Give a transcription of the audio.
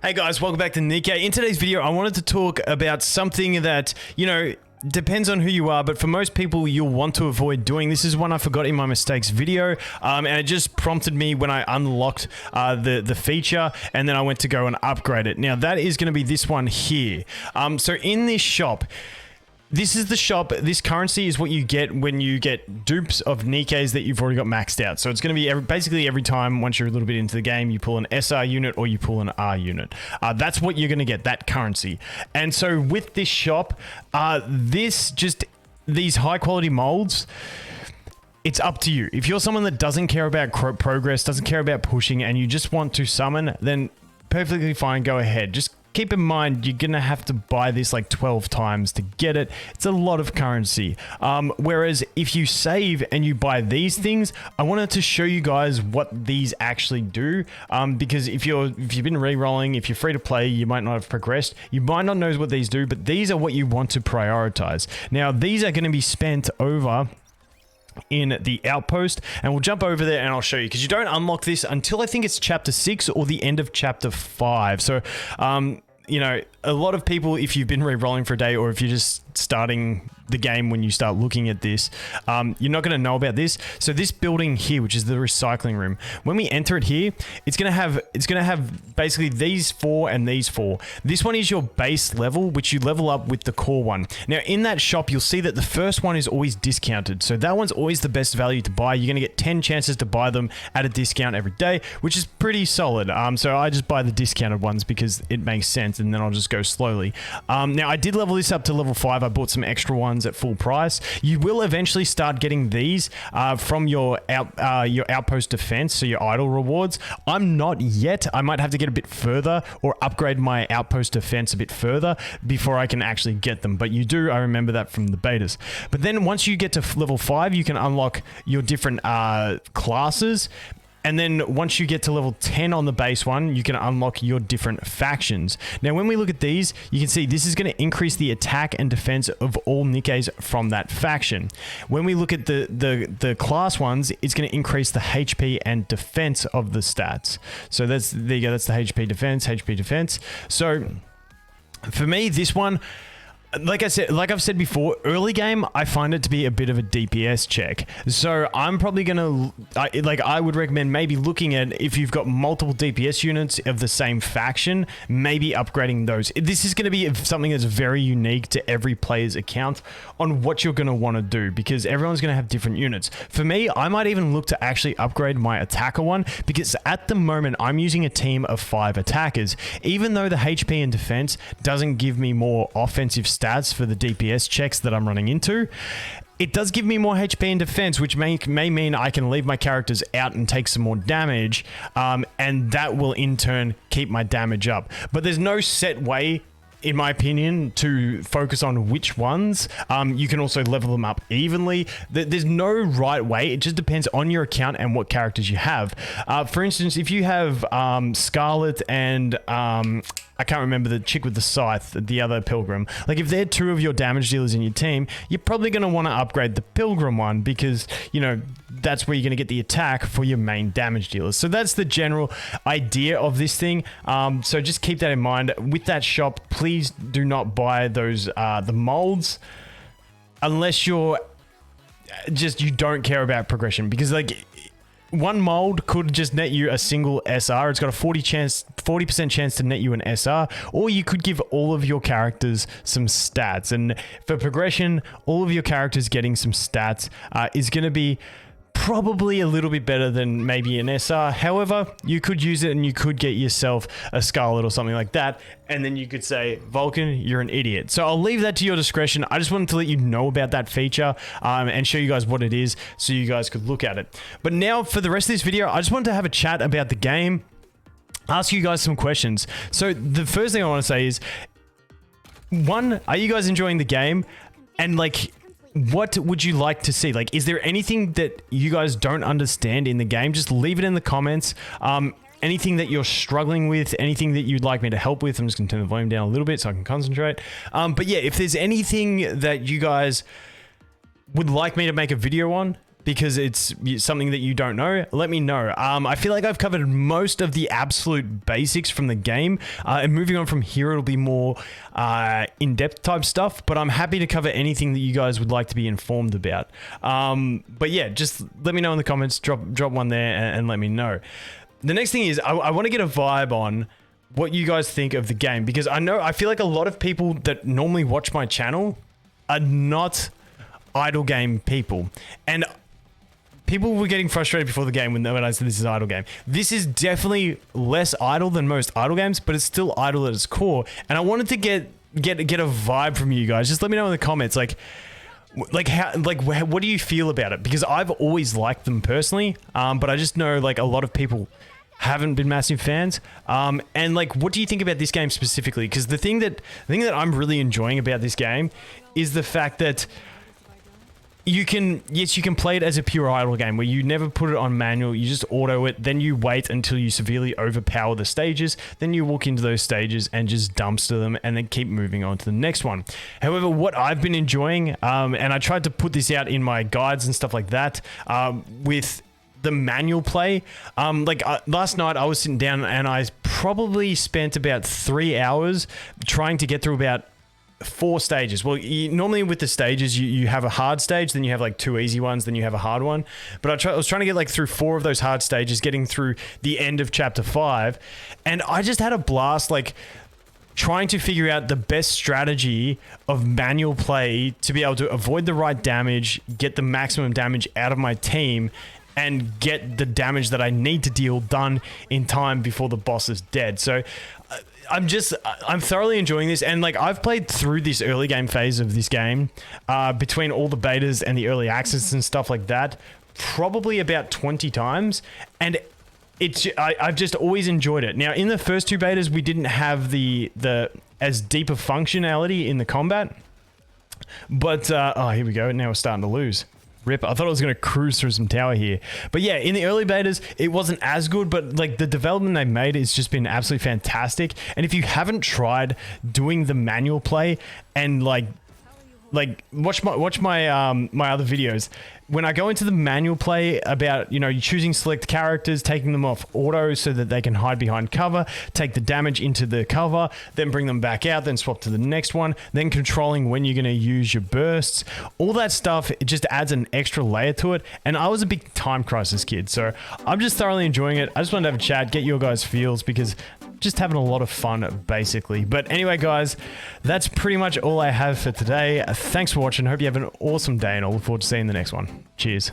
Hey guys, welcome back to NIKKE. In today's video, I wanted to talk about something that, depends on who you are, but for most people, you'll want to avoid doing. This is one I forgot in my mistakes video, and it just prompted me when I unlocked the feature, and then I went to go and upgrade it. Now, that is going to be this one here. So in this shop, this is the shop. This currency is what you get when you get dupes of NIKKEs that you've already got maxed out. So it's going to be basically every time, once you're a little bit into the game, you pull an SR unit or you pull an R unit. That's what you're going to get, that currency. And so with this shop, these high quality molds, it's up to you. If you're someone that doesn't care about progress, doesn't care about pushing, and you just want to summon, then perfectly fine, go ahead. Just keep in mind, you're going to have to buy this like 12 times to get it. It's a lot of currency. Whereas if you save and you buy these things, I wanted to show you guys what these actually do. Because if you've been re-rolling, if you're free to play, you might not have progressed. You might not know what these do, but these are what you want to prioritize. Now, these are going to be spent over in the outpost, and we'll jump over there and I'll show you, because you don't unlock this until I think it's chapter 6 or the end of chapter 5. So a lot of people, if you've been re-rolling for a day, or if you're just starting the game when you start looking at this, you're not going to know about this. So this building here, which is the recycling room, when we enter it here, it's going to have basically these 4 and these 4. This one is your base level, which you level up with the core one. Now in that shop, you'll see that the first one is always discounted. So that one's always the best value to buy. You're going to get 10 chances to buy them at a discount every day, which is pretty solid. So I just buy the discounted ones because it makes sense, and then I'll just go slowly. Now I did level this up to level 5. I bought some extra ones at full price. You will eventually start getting these from your outpost defense, so your idle rewards. I'm not yet. I might have to get a bit further or upgrade my outpost defense a bit further before I can actually get them. But you do, I remember that from the betas. But then once you get to level 5, you can unlock your different classes. And then once you get to level 10 on the base one, you can unlock your different factions. Now, when we look at these, you can see this is going to increase the attack and defense of all NIKKEs from that faction. When we look at the class ones, it's going to increase the HP and defense of the stats. So there you go. That's the HP defense. So for me, this one, like I've said before, early game, I find it to be a bit of a DPS check. So I'm probably going to, I would recommend maybe looking at, if you've got multiple DPS units of the same faction, maybe upgrading those. This is going to be something that's very unique to every player's account on what you're going to want to do, because everyone's going to have different units. For me, I might even look to actually upgrade my attacker one, because at the moment, I'm using a team of 5 attackers. Even though the HP and defense doesn't give me more offensive stats for the DPS checks that I'm running into, it does give me more HP and defense, which may mean I can leave my characters out and take some more damage, and that will in turn keep my damage up. But there's no set way, in my opinion, to focus on which ones. You can also level them up evenly. There's no right way. It just depends on your account and what characters you have. For instance, if you have Scarlet and I can't remember the chick with the scythe, the other pilgrim. Like, if they're 2 of your damage dealers in your team, you're probably going to want to upgrade the pilgrim one, because, that's where you're going to get the attack for your main damage dealers. So that's the general idea of this thing. So just keep that in mind. With that shop, please do not buy those, the molds, unless you don't care about progression, because one mold could just net you a single SR. It's got a 40% chance to net you an SR, or you could give all of your characters some stats. And for progression, all of your characters getting some stats is going to be probably a little bit better than maybe an SR. However, you could use it and you could get yourself a Scarlet or something like that, and then you could say, Vulcan, you're an idiot. So I'll leave that to your discretion. I just wanted to let you know about that feature and show you guys what it is so you guys could look at it. But now for the rest of this video, I just wanted to have a chat about the game, ask you guys some questions. So the first thing I want to say is, 1, are you guys enjoying the game? And what would you like to see? Is there anything that you guys don't understand in the game? Just leave it in the comments. Anything that you're struggling with, anything that you'd like me to help with. I'm just going to turn the volume down a little bit so I can concentrate. But yeah, if there's anything that you guys would like me to make a video on, because it's something that you don't know, let me know. I feel like I've covered most of the absolute basics from the game, and moving on from here, it'll be more in-depth type stuff, but I'm happy to cover anything that you guys would like to be informed about. But yeah, just let me know in the comments, drop one there and let me know. The next thing is I want to get a vibe on what you guys think of the game, because I feel like a lot of people that normally watch my channel are not idle game people, and people were getting frustrated before the game when I said this is idle game. This is definitely less idle than most idle games, but it's still idle at its core. And I wanted to get a vibe from you guys. Just let me know in the comments, like what do you feel about it? Because I've always liked them personally, but I just know like a lot of people haven't been massive fans. And like, what do you think about this game specifically? Because the thing that I'm really enjoying about this game is the fact that you can play it as a pure idle game where you never put it on manual, you just auto it, then you wait until you severely overpower the stages, then you walk into those stages and just dumpster them and then keep moving on to the next one. However, what I've been enjoying, and I tried to put this out in my guides and stuff like that, with the manual play, last night I was sitting down and I probably spent about 3 hours trying to get through about 4 stages. Well, normally with the stages, you have a hard stage, then you have like 2 easy ones, then you have a hard one. But I was trying to get like through 4 of those hard stages, getting through the end of chapter 5. And I just had a blast, like trying to figure out the best strategy of manual play to be able to avoid the right damage, get the maximum damage out of my team, and get the damage that I need to deal done in time before the boss is dead. So I'm thoroughly enjoying this, and like I've played through this early game phase of this game, between all the betas and the early access and stuff like that, probably about 20 times, and I've just always enjoyed it. Now in the first 2 betas, we didn't have the as deep a functionality in the combat, but oh, here we go. Now we're starting to lose. Rip. I thought I was going to cruise through some tower here. But yeah, in the early betas, it wasn't as good, but like the development they made has just been absolutely fantastic. And if you haven't tried doing the manual play and like watch my my other videos, when I go into the manual play about, choosing select characters, taking them off auto so that they can hide behind cover, take the damage into the cover, then bring them back out, then swap to the next one, then controlling when you're going to use your bursts, all that stuff, it just adds an extra layer to it. And I was a big Time Crisis kid, so I'm just thoroughly enjoying it. I just wanted to have a chat, get your guys' feels, because just having a lot of fun basically. But anyway guys, that's pretty much all I have for today. Thanks for watching. Hope you have an awesome day, and I look forward to seeing the next one. Cheers.